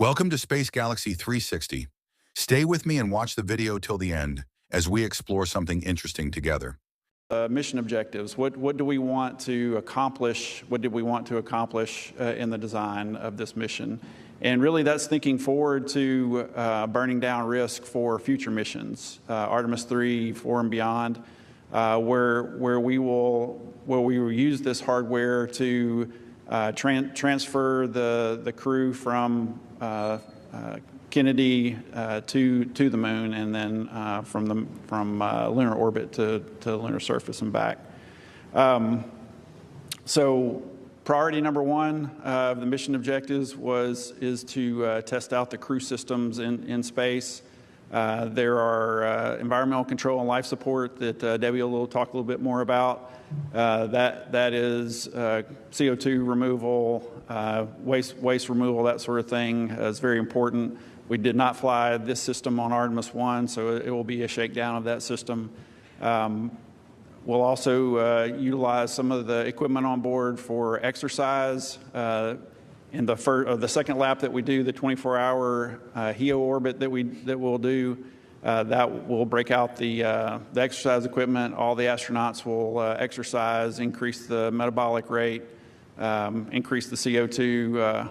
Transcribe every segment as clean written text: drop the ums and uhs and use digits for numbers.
Welcome to Space Galaxy 360. Stay with me and watch the video till the end as we explore something interesting together. Mission objectives. What do we want to accomplish? What did we want to accomplish in the design of this mission? And really that's thinking forward to burning down risk for future missions, Artemis III, 4 and beyond, where we will use this hardware to transfer the crew from Kennedy to the moon, and then from lunar orbit to lunar surface and back. So priority number one of the mission objectives is to test out the crew systems in space. There are environmental control and life support that Debbie will talk a little bit more about. That is CO2 removal, waste removal, that sort of thing is very important. We did not fly this system on Artemis I, so it will be a shakedown of that system. We'll also utilize some of the equipment on board for exercise. In the second lap that we do, the 24-hour HEO orbit that we'll do, that will break out the exercise equipment. All the astronauts will exercise, increase the metabolic rate, increase the CO2.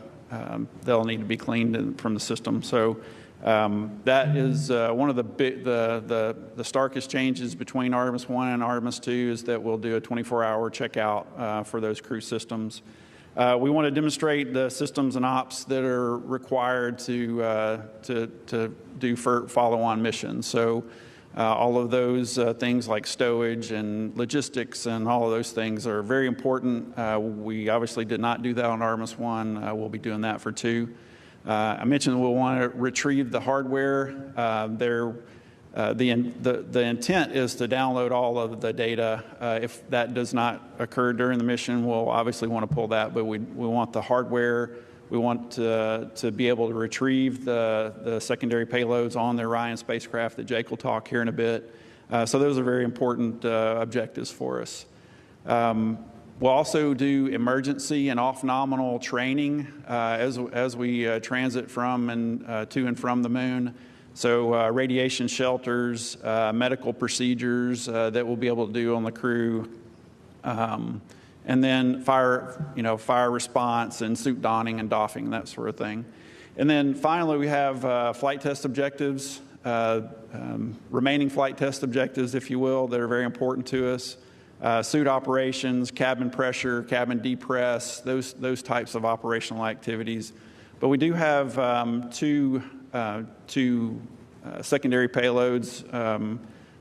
They'll need to be cleaned from the system. So that is one of the starkest changes between Artemis I and Artemis II, is that we'll do a 24-hour checkout for those crew systems. We want to demonstrate the systems and ops that are required to do follow-on missions. So all of those things like stowage and logistics and all of those things are very important. We obviously did not do that on Artemis I. We'll be doing that for II. I mentioned we'll want to retrieve the hardware. The intent is to download all of the data. If that does not occur during the mission, we'll obviously want to pull that, but we want the hardware. We want to be able to retrieve the secondary payloads on the Orion spacecraft that Jake will talk here in a bit. So those are very important objectives for us. We'll also do emergency and off-nominal training as we transit from and to and from the moon. So radiation shelters, medical procedures that we'll be able to do on the crew, and then fire response and suit donning and doffing, that sort of thing. And then finally, we have flight test objectives, remaining flight test objectives, if you will, that are very important to us. Suit operations, cabin pressure, cabin depress, those types of operational activities. But we do have two secondary payloads,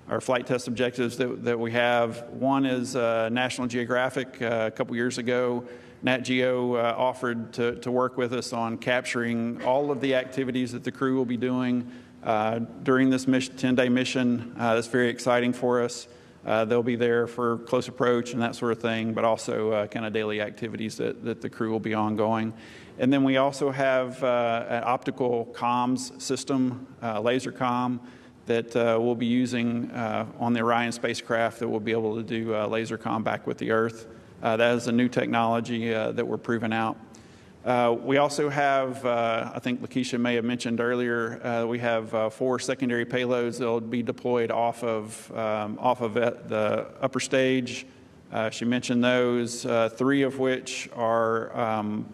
our flight test objectives that we have. One is National Geographic. A couple years ago, Nat Geo offered to work with us on capturing all of the activities that the crew will be doing during this 10-day mission. That's very exciting for us. They'll be there for close approach and that sort of thing, but also kind of daily activities that the crew will be ongoing. And then we also have an optical comms system, laser comm, that we'll be using on the Orion spacecraft that will be able to do laser comm back with the Earth. That is a new technology that we're proving out. We also have, I think Lakeisha may have mentioned earlier, we have 4 secondary payloads that will be deployed off of the upper stage. She mentioned those, 3 of which are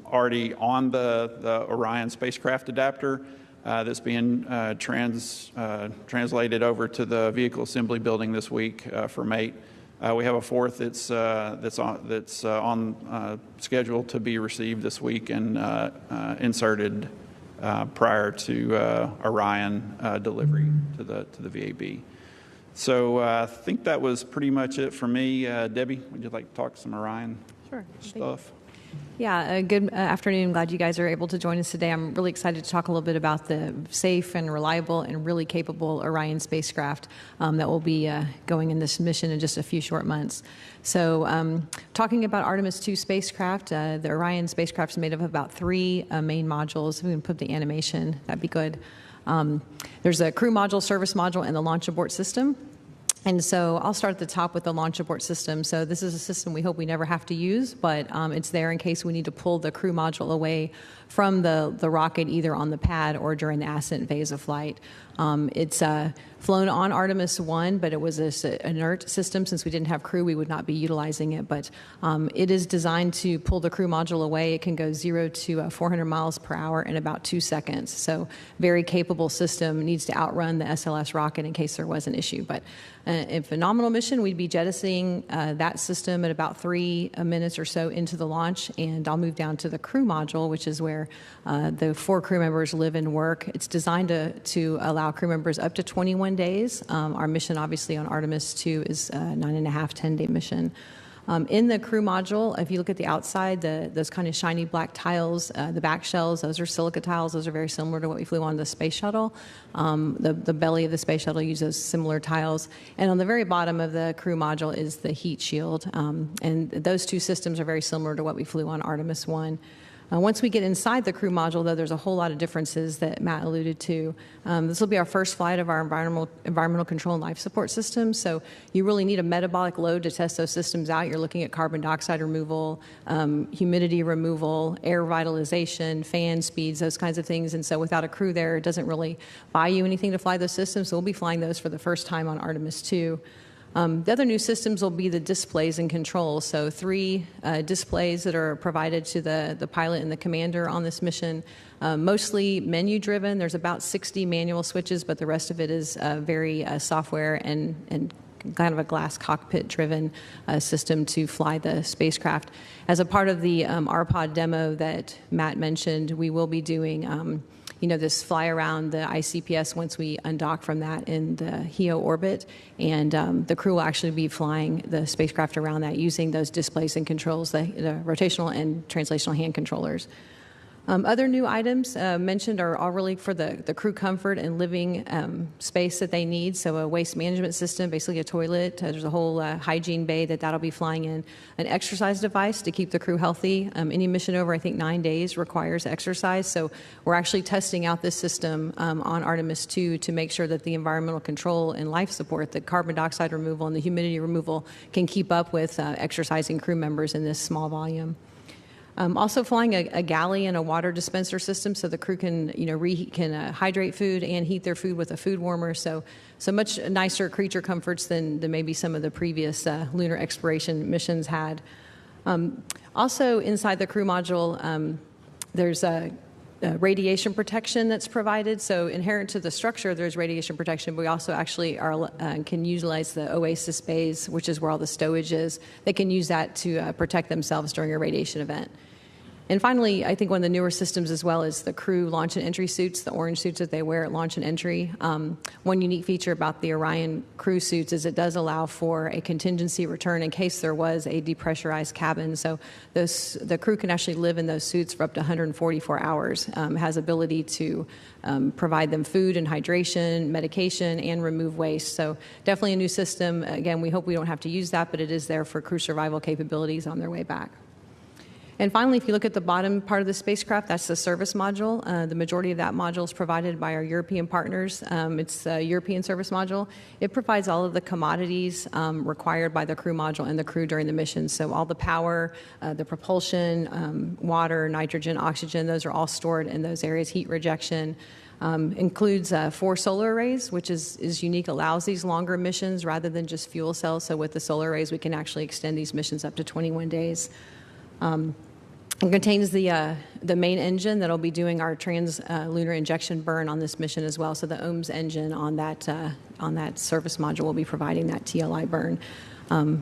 already on the Orion spacecraft adapter that's being translated over to the vehicle assembly building this week for mate. We have a 4th that's on schedule to be received this week and inserted prior to Orion delivery to the VAB. So I think that was pretty much it for me. Debbie, would you like to talk some Orion stuff? Yeah, good afternoon. Glad you guys are able to join us today. I'm really excited to talk a little bit about the safe and reliable and really capable Orion spacecraft that will be going in this mission in just a few short months. So talking about Artemis II spacecraft, the Orion spacecraft is made up of about 3 main modules. We can put the animation, that'd be good. There's a crew module, service module, and the launch abort system. And so I'll start at the top with the launch abort system. So this is a system we hope we never have to use, but it's there in case we need to pull the crew module away from the rocket, either on the pad or during the ascent phase of flight. It's flown on Artemis I, but it was an inert system. Since we didn't have crew, we would not be utilizing it. But it is designed to pull the crew module away. It can go 0 to 400 miles per hour in about 2 seconds. So very capable system. Needs to outrun the SLS rocket in case there was an issue. But in phenomenal mission, we'd be jettisoning that system at about 3 minutes or so into the launch. And I'll move down to the crew module, which is where the 4 crew members live and work. It's designed to allow crew members up to 21 days. Our mission, obviously, on Artemis II is a 9.5, 10-day mission. In the crew module, if you look at the outside, those kind of shiny black tiles, the back shells, those are silica tiles. Those are very similar to what we flew on the space shuttle. The belly of the space shuttle uses similar tiles. And on the very bottom of the crew module is the heat shield. And those 2 systems are very similar to what we flew on Artemis I. Once we get inside the crew module, though, there's a whole lot of differences that Matt alluded to. This will be our first flight of our environmental control and life support system. So you really need a metabolic load to test those systems out. You're looking at carbon dioxide removal, humidity removal, air vitalization, fan speeds, those kinds of things. And so without a crew there, it doesn't really buy you anything to fly those systems. So we'll be flying those for the first time on Artemis II. The other new systems will be the displays and controls. So 3 displays that are provided to the pilot and the commander on this mission, mostly menu-driven. There's about 60 manual switches, but the rest of it is very software and kind of a glass cockpit-driven system to fly the spacecraft. As a part of the RPOD demo that Matt mentioned, we will be doing this fly around the ICPS once we undock from that in the HEO orbit. And the crew will actually be flying the spacecraft around that using those displays and controls, the rotational and translational hand controllers. Other new items mentioned are all really for the crew comfort and living space that they need. So a waste management system, basically a toilet. There's a whole hygiene bay that'll be flying in. An exercise device to keep the crew healthy. Any mission over, I think, 9 days requires exercise. So we're actually testing out this system on Artemis II to make sure that the environmental control and life support, the carbon dioxide removal and the humidity removal, can keep up with exercising crew members in this small volume. Also flying a galley and a water dispenser system, so the crew can hydrate food and heat their food with a food warmer. So much nicer creature comforts than maybe some of the previous lunar exploration missions had. Also inside the crew module, there's radiation protection that's provided. So inherent to the structure, there's radiation protection, but we also actually can utilize the Oasis bays, which is where all the stowage is. They can use that to protect themselves during a radiation event. And finally, I think one of the newer systems as well is the crew launch and entry suits, the orange suits that they wear at launch and entry. One unique feature about the Orion crew suits is it does allow for a contingency return in case there was a depressurized cabin. So the crew can actually live in those suits for up to 144 hours, has ability to provide them food and hydration, medication, and remove waste. So definitely a new system. Again, we hope we don't have to use that, but it is there for crew survival capabilities on their way back. And finally, if you look at the bottom part of the spacecraft, that's the service module. The majority of that module is provided by our European partners. It's a European service module. It provides all of the commodities required by the crew module and the crew during the mission. So all the power, the propulsion, water, nitrogen, oxygen, those are all stored in those areas. Heat rejection. Includes 4 solar arrays, which is unique, allows these longer missions rather than just fuel cells. So with the solar arrays, we can actually extend these missions up to 21 days. It contains the main engine that'll be doing our lunar injection burn on this mission as well. So the OMS engine on that service module will be providing that TLI burn.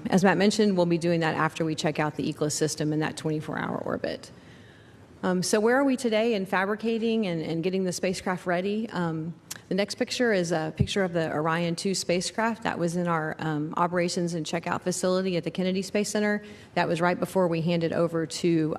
As Matt mentioned, we'll be doing that after we check out the ECLS system in that 24-hour orbit. So where are we today in fabricating and getting the spacecraft ready? The next picture is a picture of the Orion 2 spacecraft that was in our operations and checkout facility at the Kennedy Space Center. That was right before we handed over to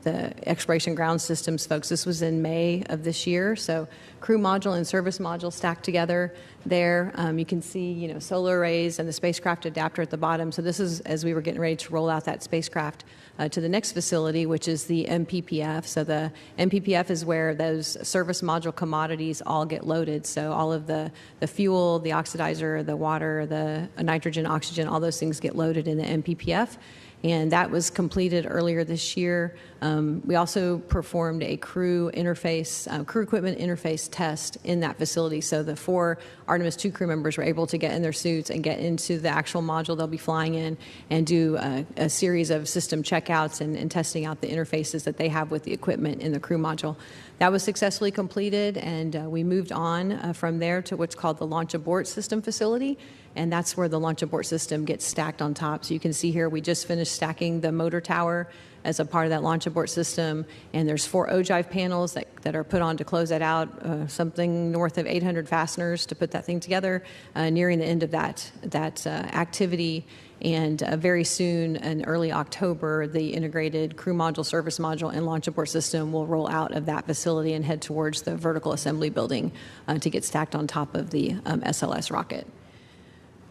the Exploration Ground Systems folks. This was in May of this year. So crew module and service module stacked together there. You can see, solar arrays and the spacecraft adapter at the bottom. So this is as we were getting ready to roll out that spacecraft to the next facility, which is the MPPF. So the MPPF is where those service module commodities all get loaded. environment. So all of the fuel, the oxidizer, the water, the nitrogen, oxygen, all those things get loaded in the MPPF. And that was completed earlier this year. We also performed a crew equipment interface test in that facility. So the 4 Artemis II crew members were able to get in their suits and get into the actual module they'll be flying in and do a series of system checkouts and testing out the interfaces that they have with the equipment in the crew module. That was successfully completed, and we moved on from there to what's called the launch abort system facility. And that's where the launch abort system gets stacked on top. So you can see here, we just finished stacking the motor tower as a part of that launch abort system. And there's 4 ogive panels that are put on to close that out, something north of 800 fasteners to put that thing together, nearing the end of that activity. And very soon, in early October, the integrated crew module, service module, and launch abort system will roll out of that facility and head towards the vertical assembly building to get stacked on top of the SLS rocket.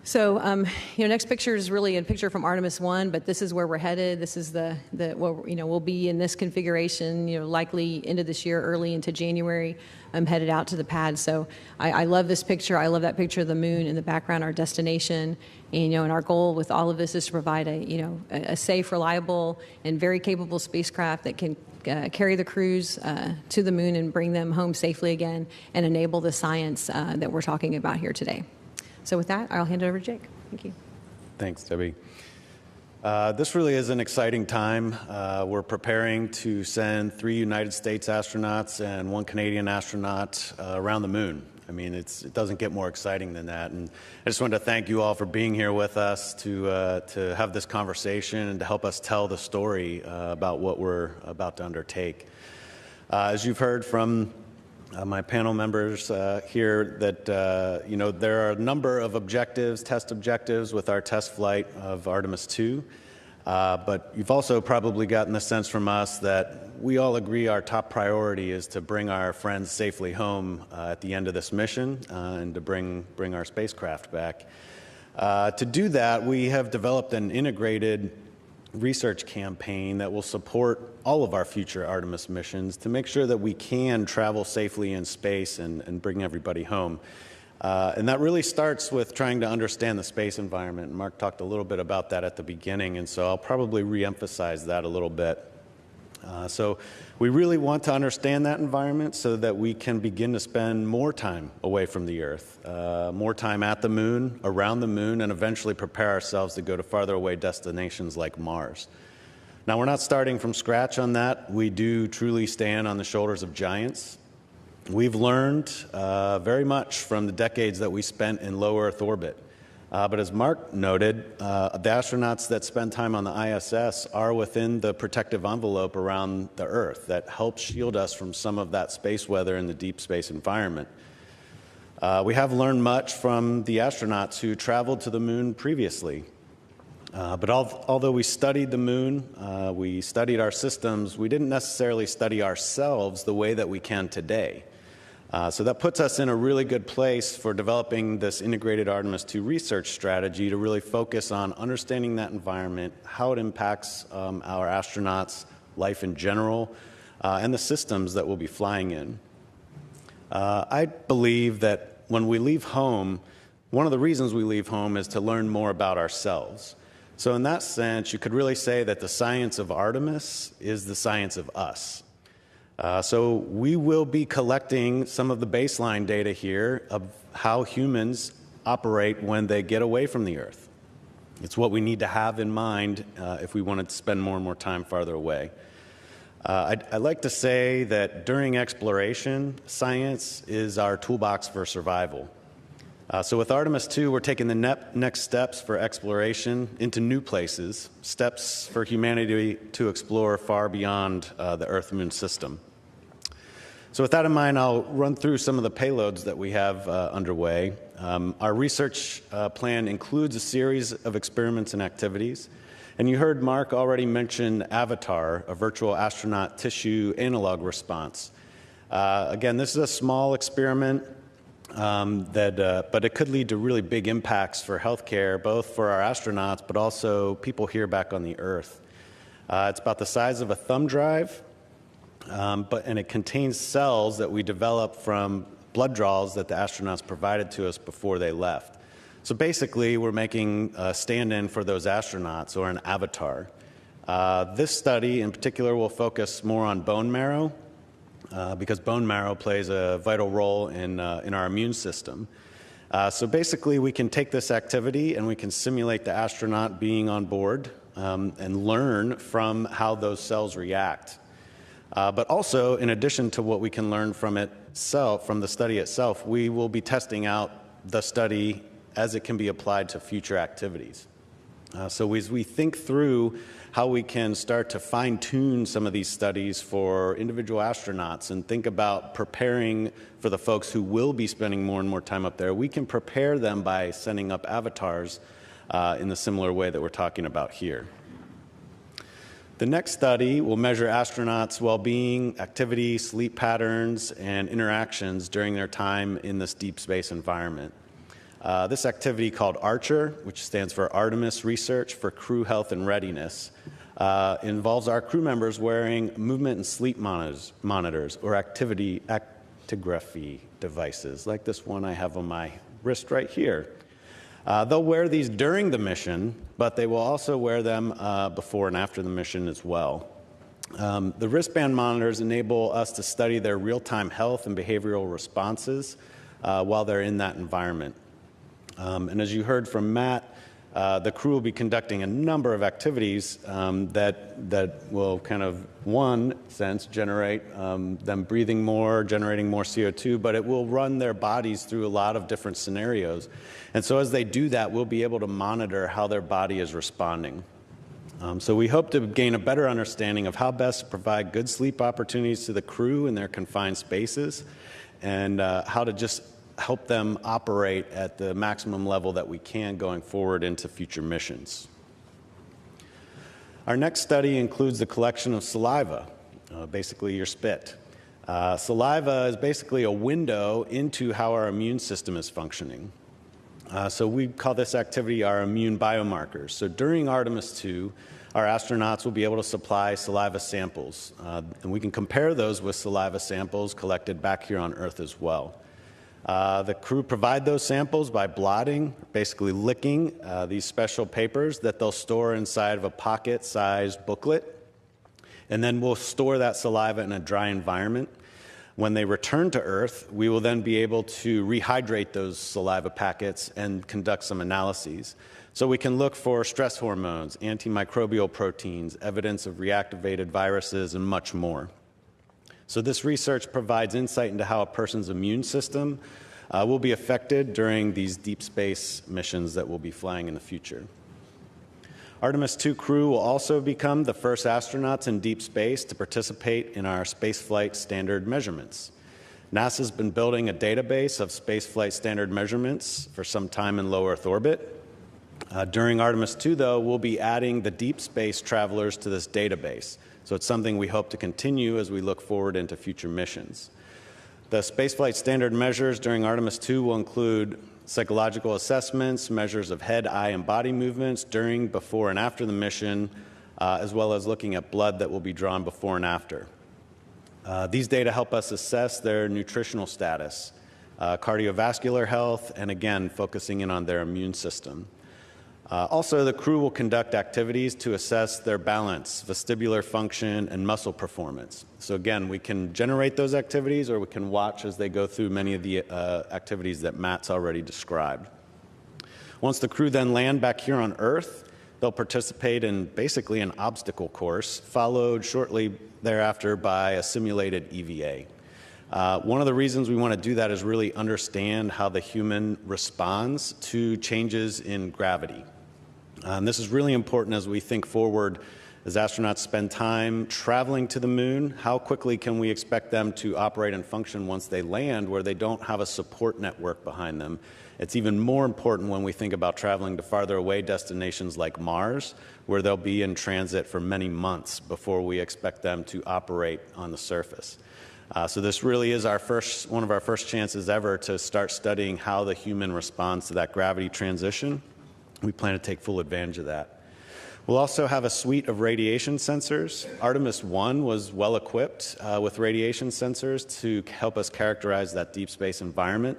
So, next picture is really a picture from Artemis I, but this is where we're headed. This is we'll be in this configuration, likely end of this year, early into January. I'm headed out to the pad. So I love this picture. I love that picture of the moon in the background, our destination. And, and our goal with all of this is to provide a safe, reliable, and very capable spacecraft that can carry the crews to the moon and bring them home safely again and enable the science that we're talking about here today. So with that, I'll hand it over to Jake. Thank you. Thanks, Debbie. This really is an exciting time. We're preparing to send 3 United States astronauts and 1 Canadian astronaut around the moon. I mean, it doesn't get more exciting than that. And I just wanted to thank you all for being here with us to have this conversation and to help us tell the story about what we're about to undertake. As you've heard from my panel members here, that there are a number of test objectives with our test flight of Artemis II, but you've also probably gotten the sense from us that we all agree our top priority is to bring our friends safely home at the end of this mission and to bring our spacecraft back. To do that, we have developed an integrated research campaign that will support all of our future Artemis missions to make sure that we can travel safely in space and bring everybody home. And that really starts with trying to understand the space environment. Mark talked a little bit about that at the beginning, and so I'll probably re-emphasize that a little bit. So we really want to understand that environment so that we can begin to spend more time away from the Earth, more time at the moon, around the moon, and eventually prepare ourselves to go to farther away destinations like Mars. Now, we're not starting from scratch on that. We do truly stand on the shoulders of giants. We've learned very much from the decades that we spent in low Earth orbit. But as Mark noted, the astronauts that spend time on the ISS are within the protective envelope around the Earth that helps shield us from some of that space weather in the deep space environment. We have learned much from the astronauts who traveled to the moon previously. But although we studied the moon, we studied our systems, we didn't necessarily study ourselves the way that we can today. So that puts us in a really good place for developing this integrated Artemis II research strategy to really focus on understanding that environment, how it impacts our astronauts, life in general, and the systems that we'll be flying in. I believe that when we leave home, one of the reasons we leave home is to learn more about ourselves. So in that sense, you could really say that the science of Artemis is the science of us. So we will be collecting some of the baseline data here of how humans operate when they get away from the Earth. It's what we need to have in mind if we want to spend more and more time farther away. I like to say that during exploration, science is our toolbox for survival. So with Artemis II, we're taking the next steps for exploration into new places, steps for humanity to explore far beyond the Earth-Moon system. So with that in mind, I'll run through some of the payloads that we have underway. Our research plan includes a series of experiments and activities. And you heard Mark already mention AVATAR, a virtual astronaut tissue analog response. Again, this is a small experiment. But it could lead to really big impacts for healthcare, both for our astronauts, but also people here back on the Earth. It's about the size of a thumb drive, and it contains cells that we develop from blood draws that the astronauts provided to us before they left. So basically, we're making a stand-in for those astronauts, or an avatar. This study in particular will focus more on bone marrow, because bone marrow plays a vital role in our immune system. So basically, we can take this activity and we can simulate the astronaut being on board and learn from how those cells react. But also, in addition to what we can learn from the study itself, we will be testing out the study as it can be applied to future activities. So as we think through how we can start to fine-tune some of these studies for individual astronauts and think about preparing for the folks who will be spending more and more time up there, we can prepare them by sending up avatars in the similar way that we're talking about here. The next study will measure astronauts' well-being, activity, sleep patterns, and interactions during their time in this deep space environment. This activity, called ARCHER, which stands for Artemis Research for Crew Health and Readiness, involves our crew members wearing movement and sleep monitors or actigraphy devices, like this one I have on my wrist right here. They'll wear these during the mission, but they will also wear them before and after the mission as well. The wristband monitors enable us to study their real-time health and behavioral responses while they're in that environment. And as you heard from Matt, the crew will be conducting a number of activities that will kind of, one sense, generate them breathing more, generating more CO2, but it will run their bodies through a lot of different scenarios. And so as they do that, we'll be able to monitor how their body is responding. So we hope to gain a better understanding of how best to provide good sleep opportunities to the crew in their confined spaces, and how to just help them operate at the maximum level that we can going forward into future missions. Our next study includes the collection of saliva, basically your spit. Saliva is basically a window into how our immune system is functioning. So we call this activity our immune biomarkers. So during Artemis II, our astronauts will be able to supply saliva samples, and we can compare those with saliva samples collected back here on Earth as well. The crew provide those samples by blotting, basically licking these special papers that they'll store inside of a pocket-sized booklet. And then we'll store that saliva in a dry environment. When they return to Earth, we will then be able to rehydrate those saliva packets and conduct some analyses. So we can look for stress hormones, antimicrobial proteins, evidence of reactivated viruses, and much more. So this research provides insight into how a person's immune system will be affected during these deep space missions that we'll be flying in the future. Artemis II crew will also become the first astronauts in deep space to participate in our spaceflight standard measurements. NASA's been building a database of spaceflight standard measurements for some time in low Earth orbit. During Artemis II, though, we'll be adding the deep space travelers to this database. So it's something we hope to continue as we look forward into future missions. The spaceflight standard measures during Artemis II will include psychological assessments, measures of head, eye, and body movements during, before, and after the mission, as well as looking at blood that will be drawn before and after. These data help us assess their nutritional status, cardiovascular health, and again, focusing in on their immune system. Also, the crew will conduct activities to assess their balance, vestibular function, and muscle performance. So again, we can generate those activities, or we can watch as they go through many of the activities that Matt's already described. Once the crew then land back here on Earth, they'll participate in basically an obstacle course, followed shortly thereafter by a simulated EVA. One of the reasons we want to do that is really understand how the human responds to changes in gravity. And this is really important as we think forward as astronauts spend time traveling to the moon. How quickly can we expect them to operate and function once they land where they don't have a support network behind them? It's even more important when we think about traveling to farther away destinations like Mars, where they'll be in transit for many months before we expect them to operate on the surface. So this really is one of our first chances ever to start studying how the human responds to that gravity transition. We plan to take full advantage of that. We'll also have a suite of radiation sensors. Artemis I was well equipped with radiation sensors to help us characterize that deep space environment.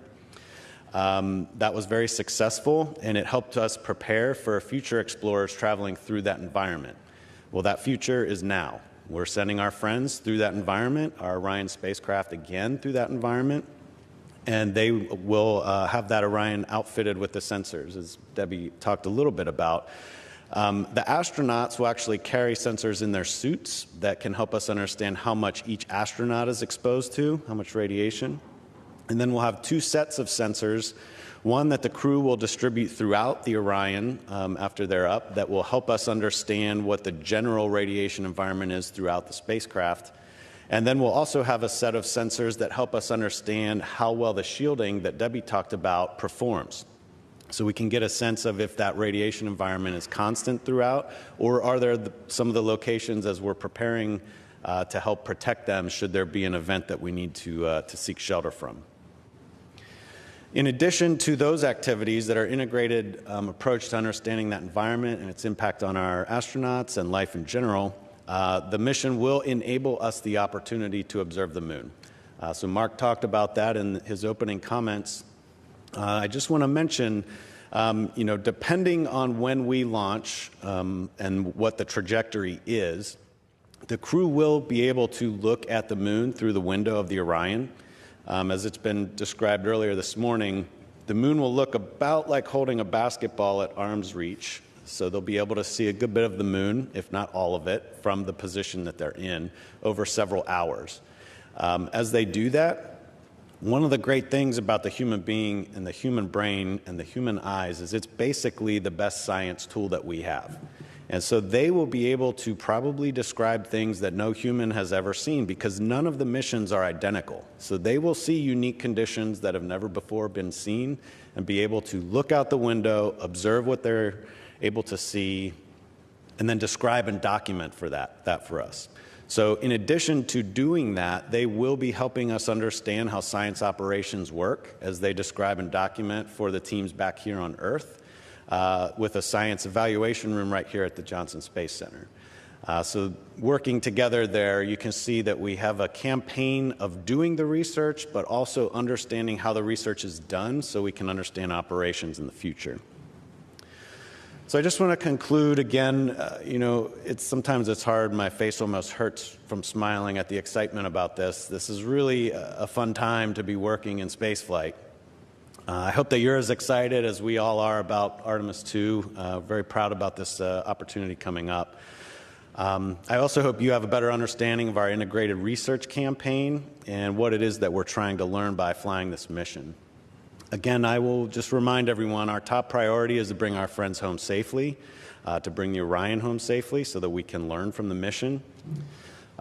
That was very successful, and it helped us prepare for future explorers traveling through that environment. Well, that future is now. We're sending our friends through that environment, our Orion spacecraft again through that environment, and they will have that Orion outfitted with the sensors, as Debbie talked a little bit about. The astronauts will actually carry sensors in their suits that can help us understand how much each astronaut is exposed to, how much radiation. And then we'll have two sets of sensors, one that the crew will distribute throughout the Orion after they're up, that will help us understand what the general radiation environment is throughout the spacecraft. And then we'll also have a set of sensors that help us understand how well the shielding that Debbie talked about performs. So we can get a sense of if that radiation environment is constant throughout, or are there some of the locations as we're preparing to help protect them should there be an event that we need to seek shelter from. In addition to those activities that are integrated approach to understanding that environment and its impact on our astronauts and life in general, the mission will enable us the opportunity to observe the moon. So Mark talked about that in his opening comments. I just want to mention, depending on when we launch and what the trajectory is, the crew will be able to look at the moon through the window of the Orion. As it's been described earlier this morning, the moon will look about like holding a basketball at arm's reach. So they'll be able to see a good bit of the moon, if not all of it, from the position that they're in over several hours. As they do that, one of the great things about the human being and the human brain and the human eyes is it's basically the best science tool that we have. And so they will be able to probably describe things that no human has ever seen because none of the missions are identical. So they will see unique conditions that have never before been seen and be able to look out the window, observe what they're able to see, and then describe and document for that for us. So in addition to doing that, they will be helping us understand how science operations work as they describe and document for the teams back here on Earth with a science evaluation room right here at the Johnson Space Center. So working together there, you can see that we have a campaign of doing the research, but also understanding how the research is done so we can understand operations in the future. So I just want to conclude again, sometimes it's hard. My face almost hurts from smiling at the excitement about this. This is really a fun time to be working in spaceflight. I hope that you're as excited as we all are about Artemis II. Very proud about this opportunity coming up. I also hope you have a better understanding of our integrated research campaign and what it is that we're trying to learn by flying this mission. Again, I will just remind everyone our top priority is to bring our friends home safely, to bring the Orion home safely so that we can learn from the mission.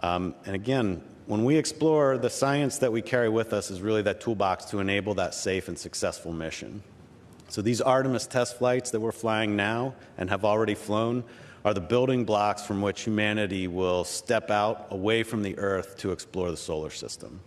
And again, when we explore, the science that we carry with us is really that toolbox to enable that safe and successful mission. So these Artemis test flights that we're flying now and have already flown are the building blocks from which humanity will step out away from the Earth to explore the solar system.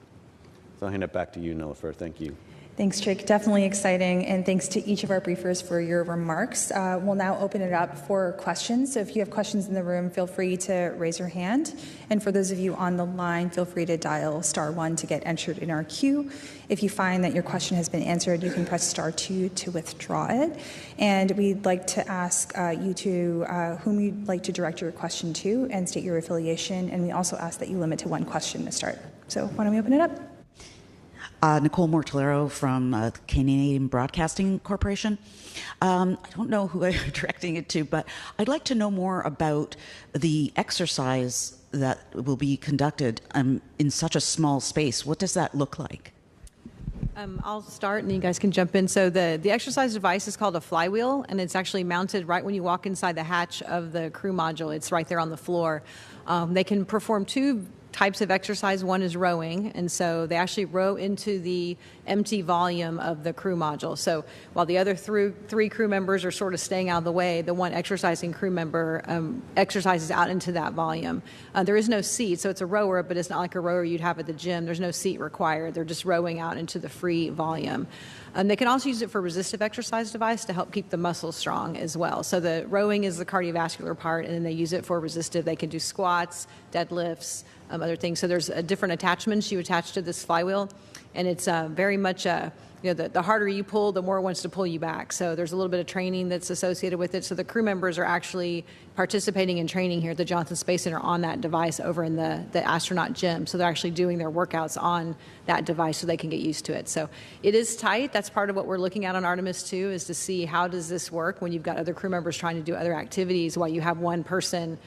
So I'll hand it back to you, Nilofer. Thank you. Thanks, Jake. Definitely exciting, and thanks to each of our briefers for your remarks. We'll now open it up for questions. So if you have questions in the room, feel free to raise your hand. And for those of you on the line, feel free to dial *1 to get entered in our queue. If you find that your question has been answered, you can press *2 to withdraw it. And we'd like to ask you to whom you'd like to direct your question to and state your affiliation. And we also ask that you limit to one question to start. So why don't we open it up? Nicole Mortellero from Canadian Broadcasting Corporation. I don't know who I'm directing it to, but I'd like to know more about the exercise that will be conducted in such a small space. What does that look like? I'll start and you guys can jump in. So the exercise device is called a flywheel, and it's actually mounted right when you walk inside the hatch of the crew module. It's right there on the floor. They can perform two types of exercise. One is rowing, and so they actually row into the empty volume of the crew module. So while the other three crew members are sort of staying out of the way, the one exercising crew member exercises out into that volume. There is no seat, so it's a rower, but it's not like a rower you'd have at the gym. There's no seat required. They're just rowing out into the free volume. They can also use it for resistive exercise device to help keep the muscles strong as well. So the rowing is the cardiovascular part, and then they use it for resistive. They can do squats, deadlifts, other things. So there's different attachments you attach to this flywheel, and it's very much the harder you pull, the more it wants to pull you back. So there's a little bit of training that's associated with it. So the crew members are actually participating in training here at the Johnson Space Center on that device over in the astronaut gym. So they're actually doing their workouts on that device so they can get used to it. So it is tight. That's part of what we're looking at on Artemis II, is to see how does this work when you've got other crew members trying to do other activities while you have one person,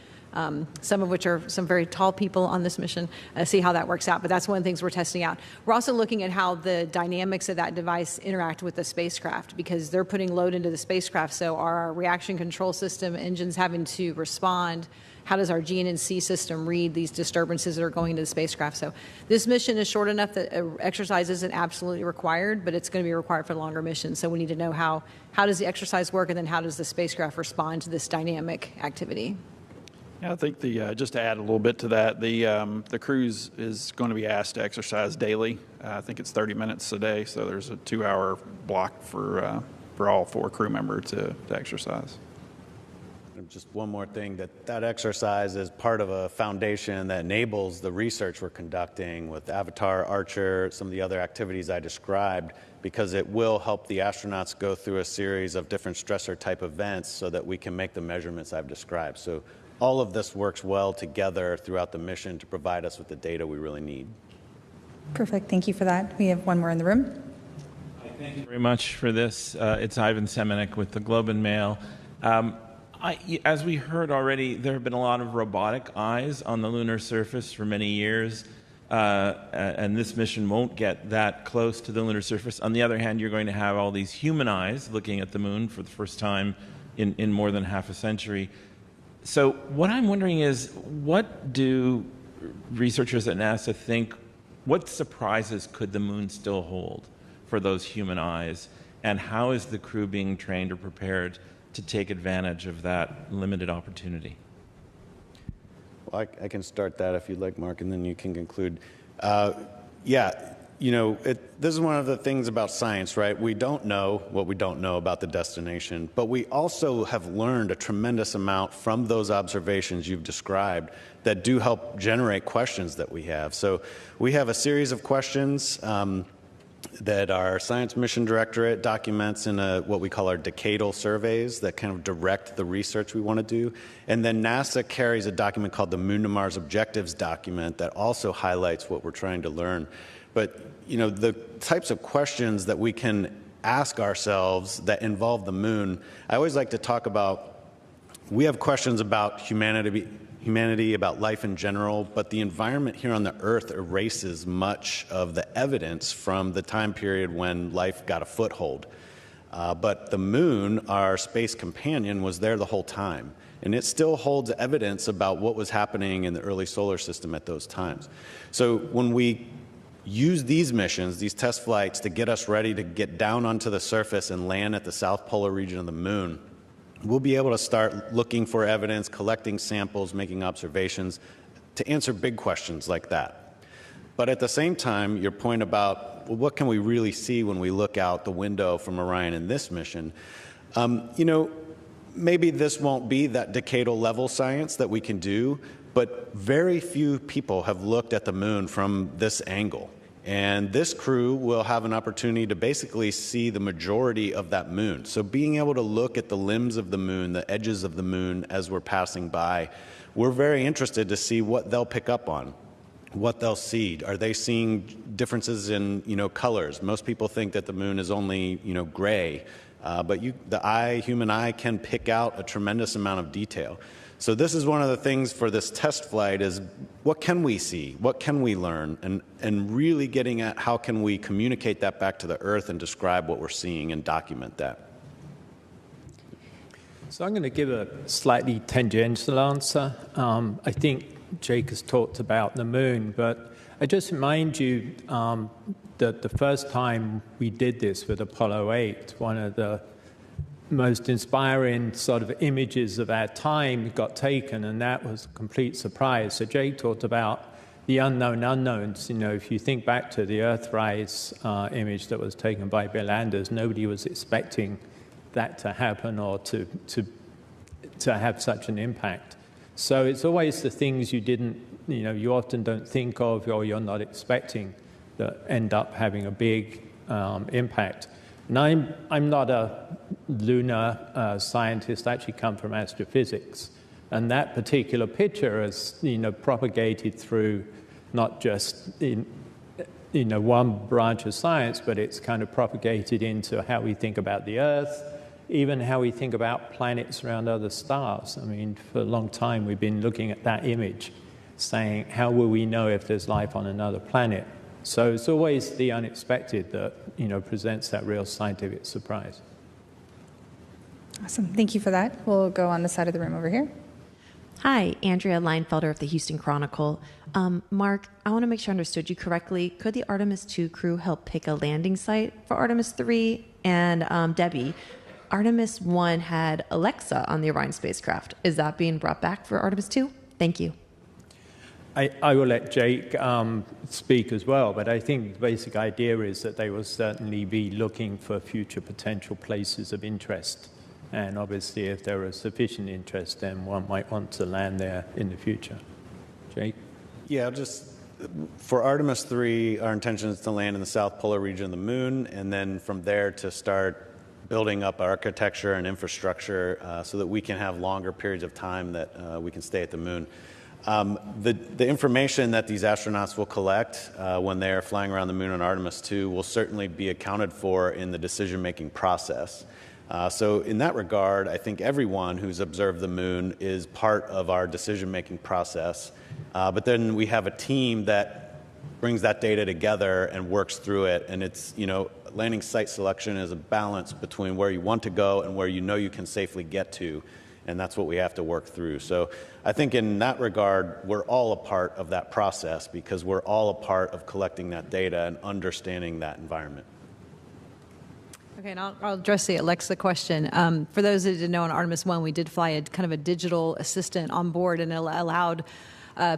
some of which are some very tall people on this mission, see how that works out. But that's one of the things we're testing out. We're also looking at how the dynamics of that device interact with the spacecraft, because they're putting load into the spacecraft. So are our reaction control system engines having to respond? How does our GNC system read these disturbances that are going into the spacecraft? So this mission is short enough that exercise isn't absolutely required, but it's going to be required for longer missions. So we need to know how does the exercise work, and then how does the spacecraft respond to this dynamic activity? Yeah, I think just to add a little bit to that, the cruise is going to be asked to exercise daily. I think it's 30 minutes a day, so there's a 2-hour block for all 4 crew members to exercise. Just one more thing, that exercise is part of a foundation that enables the research we're conducting with Avatar, Archer, some of the other activities I described, because it will help the astronauts go through a series of different stressor type events so that we can make the measurements I've described. So all of this works well together throughout the mission to provide us with the data we really need. Perfect. Thank you for that. We have one more in the room. Thank you very much for this. It's Ivan Semenik with the Globe and Mail. As we heard already, there have been a lot of robotic eyes on the lunar surface for many years, and this mission won't get that close to the lunar surface. On the other hand, you're going to have all these human eyes looking at the moon for the first time in more than half a century. So what I'm wondering is, what do researchers at NASA think, what surprises could the moon still hold for those human eyes, and how is the crew being trained or prepared to take advantage of that limited opportunity? Well, I can start that if you'd like, Mark, and then you can conclude. This is one of the things about science, right? We don't know what we don't know about the destination, but we also have learned a tremendous amount from those observations you've described that do help generate questions that we have. So we have a series of questions that our Science Mission Directorate documents in what we call our decadal surveys that kind of direct the research we want to do. And then NASA carries a document called the Moon to Mars Objectives document that also highlights what we're trying to learn. But, the types of questions that we can ask ourselves that involve the moon, I always like to talk about, we have questions about humanity, about life in general, but the environment here on the Earth erases much of the evidence from the time period when life got a foothold. But the moon, our space companion, was there the whole time, and it still holds evidence about what was happening in the early solar system at those times. So when we use these missions, these test flights, to get us ready to get down onto the surface and land at the south polar region of the moon, we'll be able to start looking for evidence, collecting samples, making observations to answer big questions like that. But at the same time, your point about, well, what can we really see when we look out the window from Orion in this mission? Maybe this won't be that decadal level science that we can do, but very few people have looked at the moon from this angle. And this crew will have an opportunity to basically see the majority of that moon. So being able to look at the limbs of the moon, the edges of the moon as we're passing by, we're very interested to see what they'll pick up on, what they'll see. Are they seeing differences in, colors? Most people think that the moon is only, gray, but the human eye can pick out a tremendous amount of detail. So this is one of the things for this test flight is, what can we see? What can we learn? And really getting at how can we communicate that back to the Earth and describe what we're seeing and document that. So I'm going to give a slightly tangential answer. I think Jake has talked about the moon, but I just remind you that the first time we did this with Apollo 8, one of the most inspiring sort of images of our time got taken, and that was a complete surprise. So Jake talked about the unknown unknowns. You know, if you think back to the Earthrise image that was taken by Bill Anders, nobody was expecting that to happen or to have such an impact. So it's always the things you often don't think of or you're not expecting that end up having a big impact. And I'm not a lunar scientist. I actually come from astrophysics. And that particular picture is, propagated through not just one branch of science, but it's kind of propagated into how we think about the Earth, even how we think about planets around other stars. I mean, for a long time, we've been looking at that image, saying, how will we know if there's life on another planet? So it's always the unexpected that, presents that real scientific surprise. Awesome. Thank you for that. We'll go on the side of the room over here. Hi, Andrea Leinfelder of the Houston Chronicle. Mark, I want to make sure I understood you correctly. Could the Artemis II crew help pick a landing site for Artemis III? And Debbie, Artemis I had Alexa on the Orion spacecraft. Is that being brought back for Artemis II? Thank you. I will let Jake speak as well, but I think the basic idea is that they will certainly be looking for future potential places of interest. And obviously, if there is sufficient interest, then one might want to land there in the future. Jake? Yeah, just for Artemis III, our intention is to land in the south polar region of the moon, and then from there to start building up architecture and infrastructure so that we can have longer periods of time that we can stay at the moon. The information that these astronauts will collect when they're flying around the moon on Artemis II will certainly be accounted for in the decision-making process. So in that regard, I think everyone who's observed the moon is part of our decision-making process. But then we have a team that brings that data together and works through it. And it's, landing site selection is a balance between where you want to go and where you can safely get to. And that's what we have to work through. So I think in that regard, we're all a part of that process because we're all a part of collecting that data and understanding that environment. Okay, and I'll address the Alexa question. For those that didn't know, on Artemis I, we did fly a kind of a digital assistant on board, and it allowed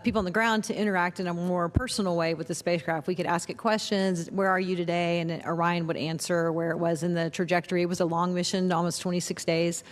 people on the ground to interact in a more personal way with the spacecraft. We could ask it questions, where are you today? And Orion would answer where it was in the trajectory. It was a long mission, almost 26 days.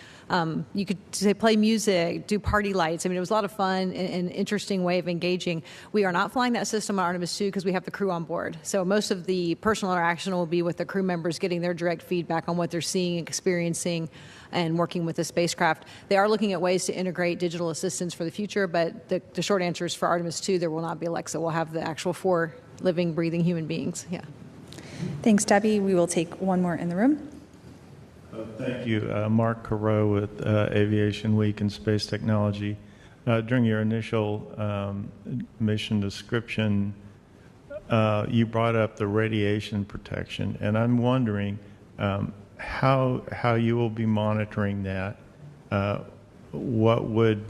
You could play music, do party lights. I mean, it was a lot of fun and interesting way of engaging. We are not flying that system on Artemis II because we have the crew on board. So most of the personal interaction will be with the crew members getting their direct feedback on what they're seeing, experiencing, and working with the spacecraft. They are looking at ways to integrate digital assistants for the future, but the short answer is for Artemis II, there will not be Alexa. We'll have the actual 4 living, breathing human beings. Yeah. Thanks, Debbie. We will take one more in the room. Thank you. Mark Carreau with Aviation Week and Space Technology. During your initial mission description, you brought up the radiation protection, and I'm wondering how you will be monitoring that. What would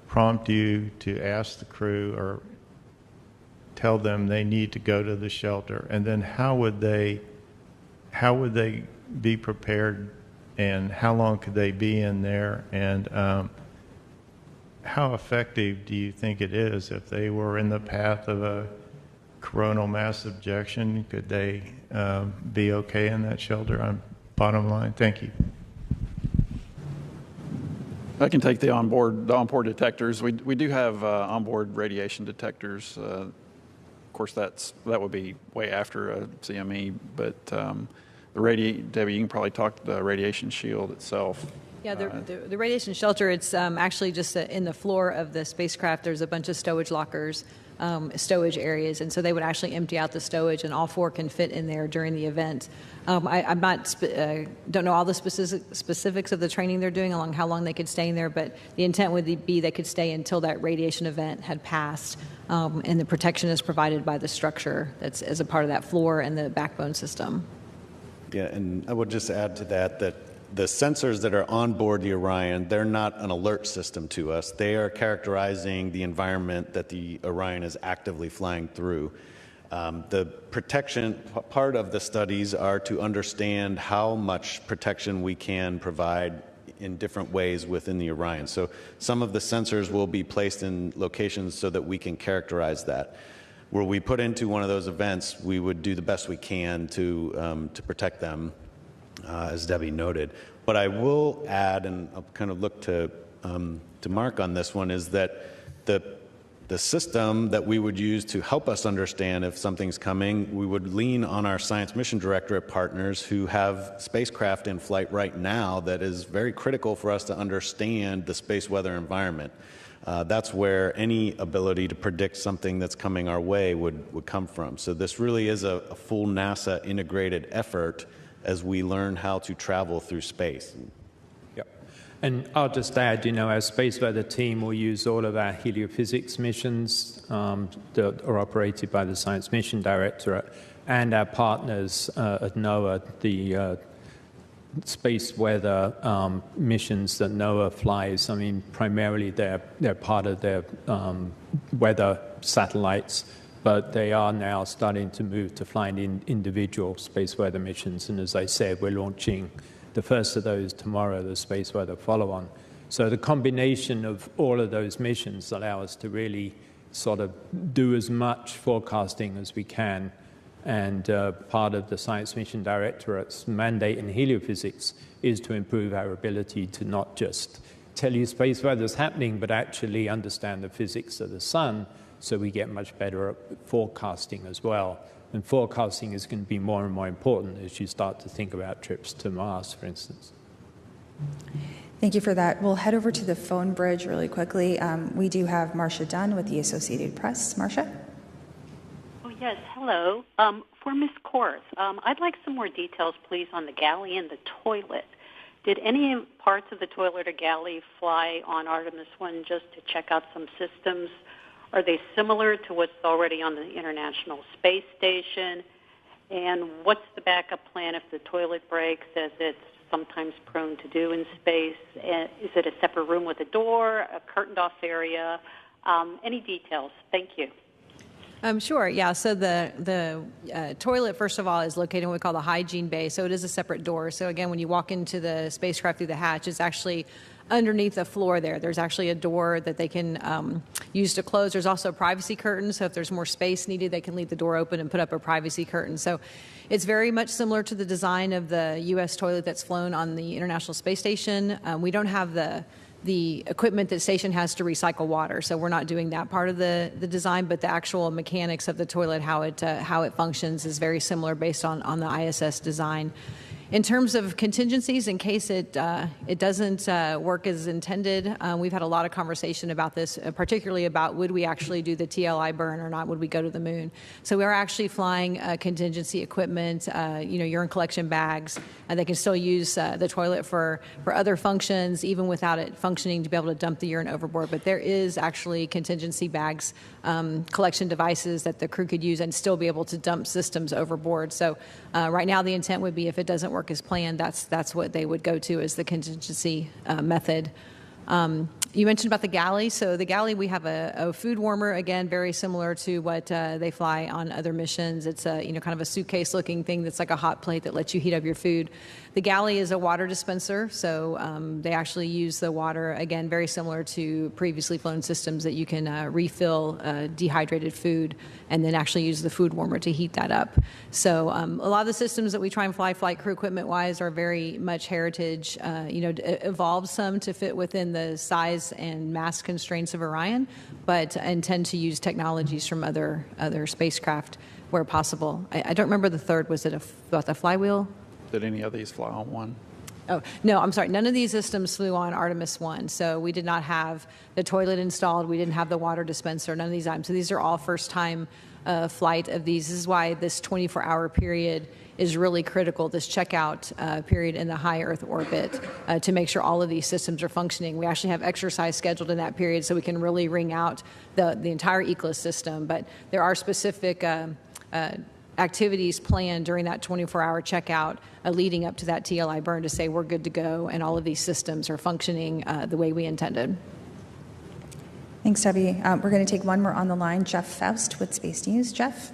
prompt you to ask the crew or tell them they need to go to the shelter? And then how would they be prepared, and how long could they be in there? And how effective do you think it is if they were in the path of a coronal mass ejection? Could they be okay in that shelter? Bottom line, thank you. I can take the onboard detectors. We do have onboard radiation detectors. Of course, that would be way after a CME, but Debbie, you can probably talk to the radiation shield itself. Yeah, the radiation shelter, it's actually just in the floor of the spacecraft. There's a bunch of stowage lockers, stowage areas, and so they would actually empty out the stowage, and all 4 can fit in there during the event. I'm not don't know all the specifics of the training they're doing along how long they could stay in there, but the intent would be they could stay until that radiation event had passed, and the protection is provided by the structure that's as a part of that floor and the backbone system. Yeah, and I would just add to that the sensors that are on board the Orion, they're not an alert system to us. They are characterizing the environment that the Orion is actively flying through. The protection part of the studies are to understand how much protection we can provide in different ways within the Orion. So some of the sensors will be placed in locations so that we can characterize that. Were we put into one of those events, we would do the best we can to protect them, as Debbie noted. But I will add, and I'll kind of look to Mark on this one, is that the system that we would use to help us understand if something's coming, we would lean on our Science Mission Directorate partners who have spacecraft in flight right now that is very critical for us to understand the space weather environment. That's where any ability to predict something that's coming our way would come from. So this really is a full NASA integrated effort as we learn how to travel through space. And I'll just add, our space weather team will use all of our heliophysics missions that are operated by the Science Mission Directorate and our partners at NOAA, the space weather missions that NOAA flies. I mean, primarily they're part of their weather satellites, but they are now starting to move to flying in individual space weather missions. And as I said, we're launching the first of those tomorrow, the space weather follow-on. So the combination of all of those missions allow us to really sort of do as much forecasting as we can. And part of the Science Mission Directorate's mandate in heliophysics is to improve our ability to not just tell you space weather's happening, but actually understand the physics of the sun so we get much better at forecasting as well. And forecasting is going to be more and more important as you start to think about trips to Mars, for instance. Thank you for that. We'll head over to the phone bridge really quickly. We do have Marcia Dunn with the Associated Press. Marcia? Oh, yes. Hello. For Ms. Korth, I'd like some more details, please, on the galley and the toilet. Did any parts of the toilet or galley fly on Artemis I just to check out some systems? Are they similar to what's already on the International Space Station? And what's the backup plan if the toilet breaks, as it's sometimes prone to do in space? Is it a separate room with a door, a curtained-off area? Any details? Thank you. Sure, yeah. So the toilet, first of all, is located in what we call the hygiene bay. So it is a separate door. So again, when you walk into the spacecraft through the hatch, it's actually underneath the floor there. There's actually a door that they can use to close. There's also a privacy curtain, so if there's more space needed, they can leave the door open and put up a privacy curtain. So it's very much similar to the design of the U.S. toilet that's flown on the International Space Station. We don't have the equipment that station has to recycle water, so we're not doing that part of the design, but the actual mechanics of the toilet, how it functions, is very similar based on the ISS design. In terms of contingencies, in case it doesn't work as intended, we've had a lot of conversation about this, particularly about would we actually do the TLI burn or not, would we go to the moon. So we are actually flying contingency equipment, urine collection bags. They can still use the toilet for other functions, even without it functioning, to be able to dump the urine overboard. But there is actually contingency bags, collection devices that the crew could use and still be able to dump systems overboard. So right now the intent would be, if it doesn't work as planned, that's what they would go to as the contingency method. You mentioned about the galley. So the galley, we have a food warmer, again, very similar to what they fly on other missions. It's a kind of a suitcase-looking thing that's like a hot plate that lets you heat up your food. The galley is a water dispenser, so they actually use the water, again, very similar to previously flown systems, that you can refill dehydrated food and then actually use the food warmer to heat that up. So a lot of the systems that we try and fly flight crew equipment-wise are very much heritage, evolved some to fit within the size and mass constraints of Orion, but intend to use technologies from other spacecraft where possible. I don't remember the third. Was it about the flywheel? Did any of these fly on one? Oh, no, I'm sorry. None of these systems flew on Artemis I. So we did not have the toilet installed. We didn't have the water dispenser, none of these items. So these are all first-time flight of these. This is why this 24-hour period is really critical, this checkout period in the high Earth orbit, to make sure all of these systems are functioning. We actually have exercise scheduled in that period so we can really wring out the entire ecosystem. But there are specific activities planned during that 24-hour checkout leading up to that TLI burn to say we're good to go and all of these systems are functioning the way we intended. Thanks, Debbie. We're going to take one more on the line. Jeff Faust with Space News. Jeff?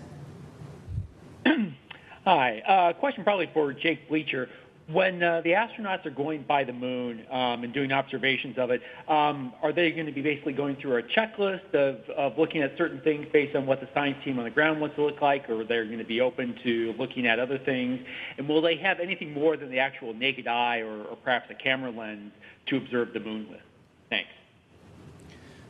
Hi. Question probably for Jake Bleacher. When the astronauts are going by the moon and doing observations of it, are they going to be basically going through a checklist of looking at certain things based on what the science team on the ground wants to look like, or they're going to be open to looking at other things? And will they have anything more than the actual naked eye or perhaps a camera lens to observe the moon with? Thanks.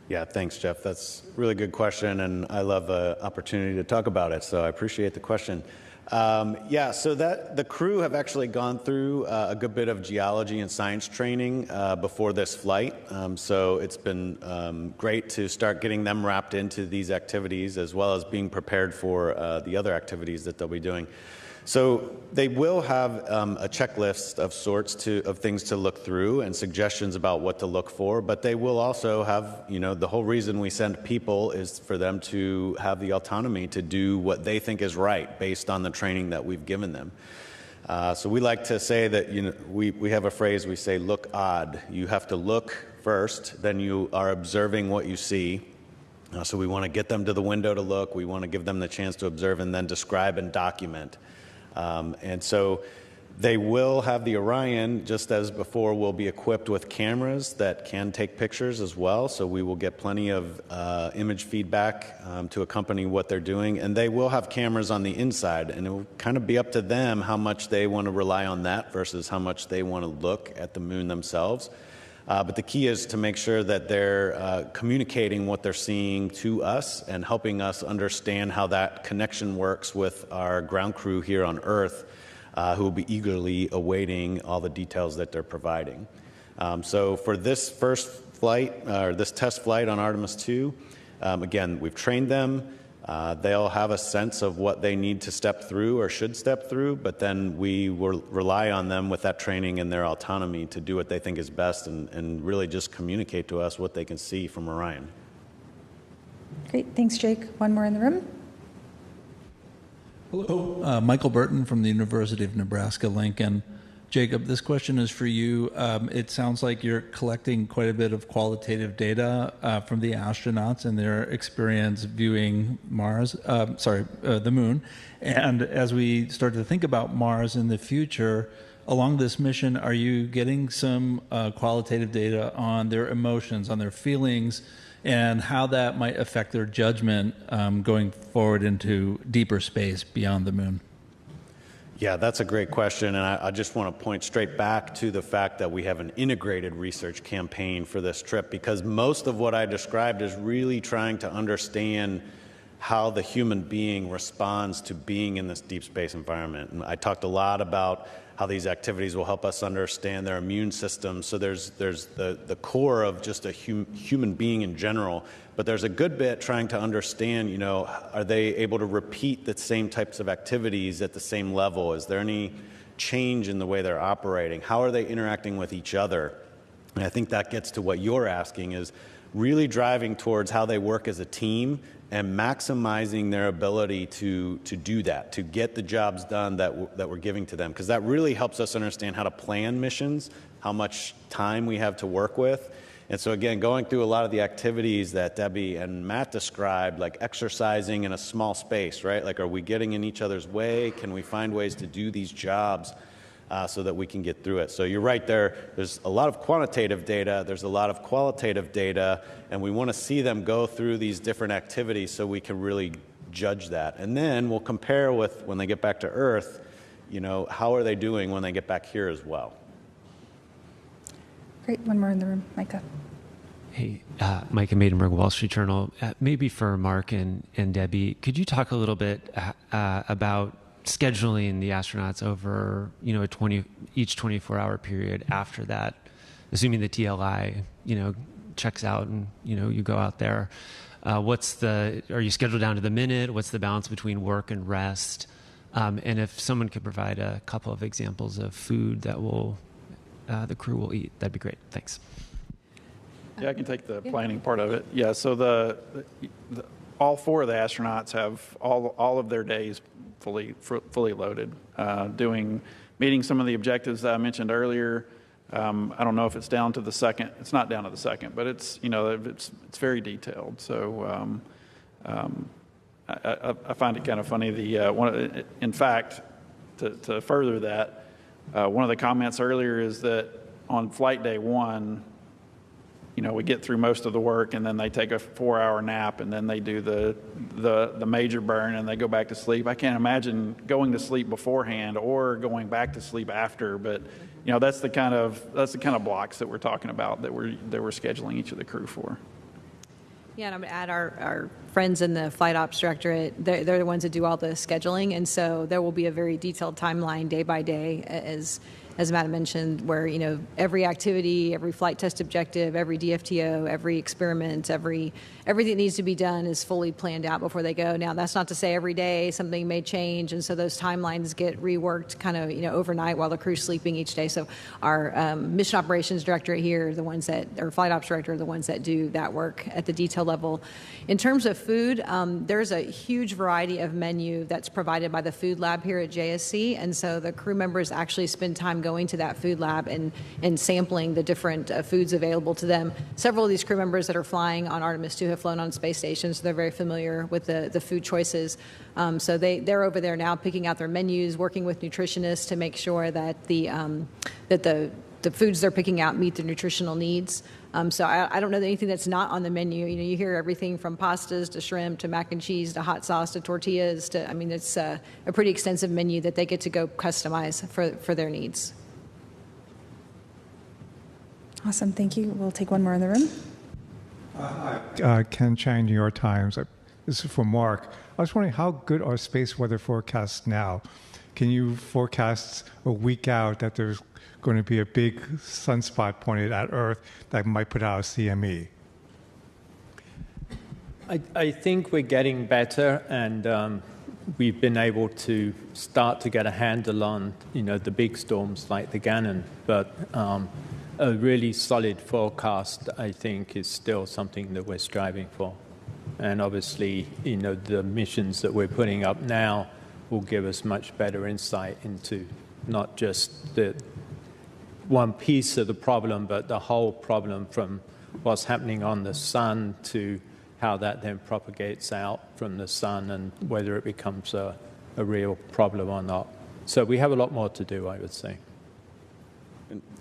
Yeah, thanks, Jeff. That's a really good question, and I love the opportunity to talk about it, so I appreciate the question. So the crew have actually gone through a good bit of geology and science training before this flight. So it's been great to start getting them wrapped into these activities as well as being prepared for the other activities that they'll be doing. So they will have a checklist of sorts of things to look through and suggestions about what to look for, but they will also have, the whole reason we send people is for them to have the autonomy to do what they think is right based on the training that we've given them. So we like to say that, we have a phrase, we say, look odd. You have to look first, then you are observing what you see. So we want to get them to the window to look, we want to give them the chance to observe and then describe and document. And so they will have the Orion, just as before, will be equipped with cameras that can take pictures as well. So we will get plenty of image feedback to accompany what they're doing. And they will have cameras on the inside, and it will kind of be up to them how much they want to rely on that versus how much they want to look at the moon themselves. But the key is to make sure that they're communicating what they're seeing to us and helping us understand how that connection works with our ground crew here on Earth, who will be eagerly awaiting all the details that they're providing. So for this first flight, or this test flight on Artemis II, again, we've trained them. They'll have a sense of what they need to step through or should step through, but then we will rely on them with that training and their autonomy to do what they think is best and really just communicate to us what they can see from Orion. Great. Thanks, Jake. One more in the room. Hello. Michael Burton from the University of Nebraska-Lincoln. Jacob, this question is for you. It sounds like you're collecting quite a bit of qualitative data from the astronauts and their experience viewing the moon. And as we start to think about Mars in the future, along this mission, are you getting some qualitative data on their emotions, on their feelings, and how that might affect their judgment going forward into deeper space beyond the moon? Yeah, that's a great question, and I just want to point straight back to the fact that we have an integrated research campaign for this trip, because most of what I described is really trying to understand how the human being responds to being in this deep space environment. And I talked a lot about how these activities will help us understand their immune system. So there's the core of just a human being in general, but there's a good bit trying to understand, are they able to repeat the same types of activities at the same level? Is there any change in the way they're operating? How are they interacting with each other? And I think that gets to what you're asking, is really driving towards how they work as a team and maximizing their ability to do that, to get the jobs done that we're giving to them. Because that really helps us understand how to plan missions, how much time we have to work with. And so again, going through a lot of the activities that Debbie and Matt described, like exercising in a small space, right? Like, are we getting in each other's way? Can we find ways to do these jobs so that we can get through it? So you're right there. There's a lot of quantitative data. There's a lot of qualitative data. And we want to see them go through these different activities so we can really judge that. And then we'll compare with when they get back to Earth, how are they doing when they get back here as well? Great. One more in the room. Micah. Hey, Micah Maidenberg, Wall Street Journal. Maybe for Mark and Debbie, could you talk a little bit about scheduling the astronauts over, each 24-hour period after that, assuming the TLI, checks out and, you go out there. Are you scheduled down to the minute? What's the balance between work and rest? And if someone could provide a couple of examples of food that the crew will eat, that'd be great. Thanks. Yeah, I can take the planning part of it. Yeah, so all 4 of the astronauts have all of their days fully loaded, meeting some of the objectives that I mentioned earlier. I don't know if it's down to the second. It's not down to the second, but it's it's very detailed. So I find it kind of funny. In fact, to further that, one of the comments earlier is that on flight day 1, we get through most of the work, and then they take a 4-hour nap, and then they do the major burn, and they go back to sleep. I can't imagine going to sleep beforehand or going back to sleep after, but that's the kind of blocks that we're talking about that we're scheduling each of the crew for. Yeah, and I'm going to add our friends in the flight ops directorate. They're the ones that do all the scheduling, and so there will be a very detailed timeline day by day, as Matt mentioned, where every activity, every flight test objective, every DFTO, every experiment, everything that needs to be done is fully planned out before they go. Now, that's not to say every day something may change, and so those timelines get reworked kind of overnight while the crew's sleeping each day. So our mission operations director here, or flight ops director, are the ones that do that work at the detail level. In terms of food, there's a huge variety of menu that's provided by the food lab here at JSC, and so the crew members actually spend time going to that food lab and sampling the different foods available to them. Several of these crew members that are flying on Artemis II have flown on space stations, so they're very familiar with the food choices. So they're over there now picking out their menus, working with nutritionists to make sure that the foods they're picking out meet their nutritional needs. So I don't know anything that's not on the menu. You hear everything from pastas to shrimp to mac and cheese to hot sauce to tortillas it's a pretty extensive menu that they get to go customize for their needs. Awesome, thank you. We'll take one more in the room. Ken Chang, New York Times. This is for Mark. I was wondering, how good are space weather forecasts now? Can you forecast a week out that there's going to be a big sunspot pointed at Earth that might put out a CME? I think we're getting better, and we've been able to start to get a handle on the big storms like the Gannon, but a really solid forecast, I think, is still something that we're striving for. And obviously, the missions that we're putting up now will give us much better insight into not just the one piece of the problem, but the whole problem, from what's happening on the sun to how that then propagates out from the sun and whether it becomes a real problem or not. So we have a lot more to do, I would say.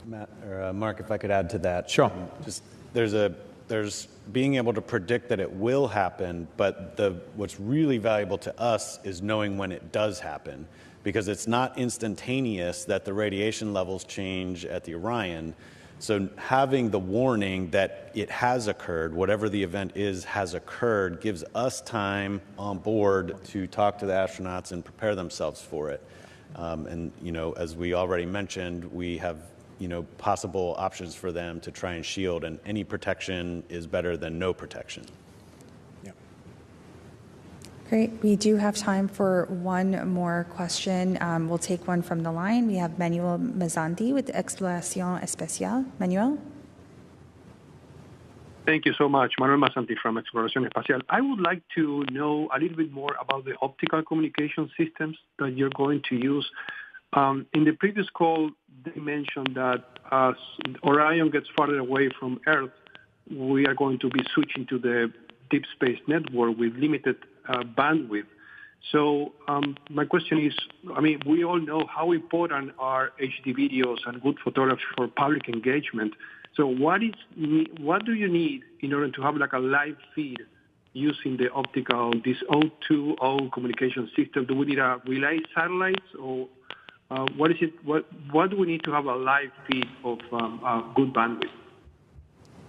Matt or Mark, if I could add to that. Sure. Just there's being able to predict that it will happen, but what's really valuable to us is knowing when it does happen, because it's not instantaneous that the radiation levels change at the Orion. So having the warning that it has occurred, whatever the event is, has occurred, gives us time on board to talk to the astronauts and prepare themselves for it. And as we already mentioned, we have possible options for them to try and shield, and any protection is better than no protection. Yeah. Great. We do have time for one more question. We'll take one from the line. We have Manuel Mazzanti with Exploración Especial. Manuel? Thank you so much. Manuel Mazzanti from Exploración Espacial. I would like to know a little bit more about the optical communication systems that you're going to use. In the previous call, they mentioned that as Orion gets farther away from Earth, we are going to be switching to the deep space network with limited bandwidth. So my question is, we all know how important are HD videos and good photography for public engagement. So what do you need in order to have like a live feed using this O2O communication system? Do we need a relay satellites, or what is it? What do we need to have a live feed of good bandwidth?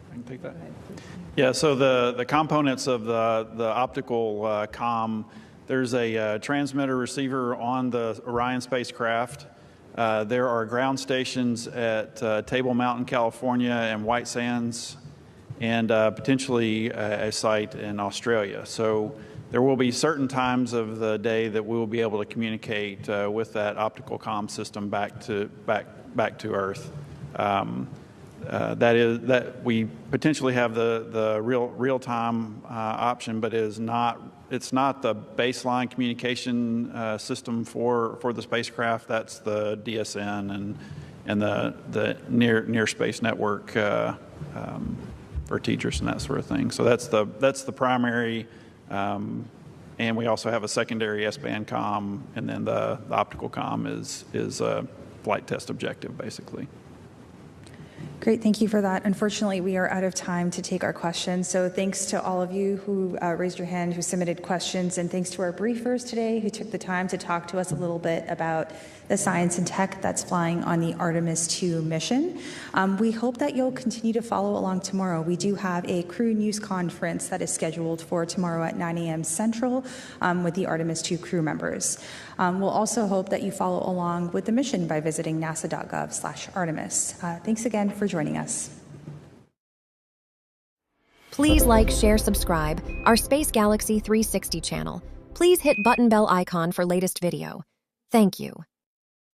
I can take that. Yeah, so the components of the optical comm, there's a transmitter receiver on the Orion spacecraft. There are ground stations at Table Mountain, California, and White Sands, and potentially a site in Australia. So there will be certain times of the day that we will be able to communicate with that optical comm system back to Earth. that we potentially have the real-time option, but it's not the baseline communication system for the spacecraft. That's the DSN and the near space network for TDRS and that sort of thing. So that's the primary, and we also have a secondary S-band comm, and then the optical comm is a flight test objective, basically. Great, thank you for that. Unfortunately, we are out of time to take our questions. So thanks to all of you who raised your hand, who submitted questions, and thanks to our briefers today who took the time to talk to us a little bit about the science and tech that's flying on the Artemis II mission. We hope that you'll continue to follow along tomorrow. We do have a crew news conference that is scheduled for tomorrow at 9 a.m. Central with the Artemis II crew members. We'll also hope that you follow along with the mission by visiting nasa.gov/Artemis. Thanks again for joining us. Please like, share, subscribe our Space Galaxy 360 channel. Please hit button bell icon for latest video. Thank you.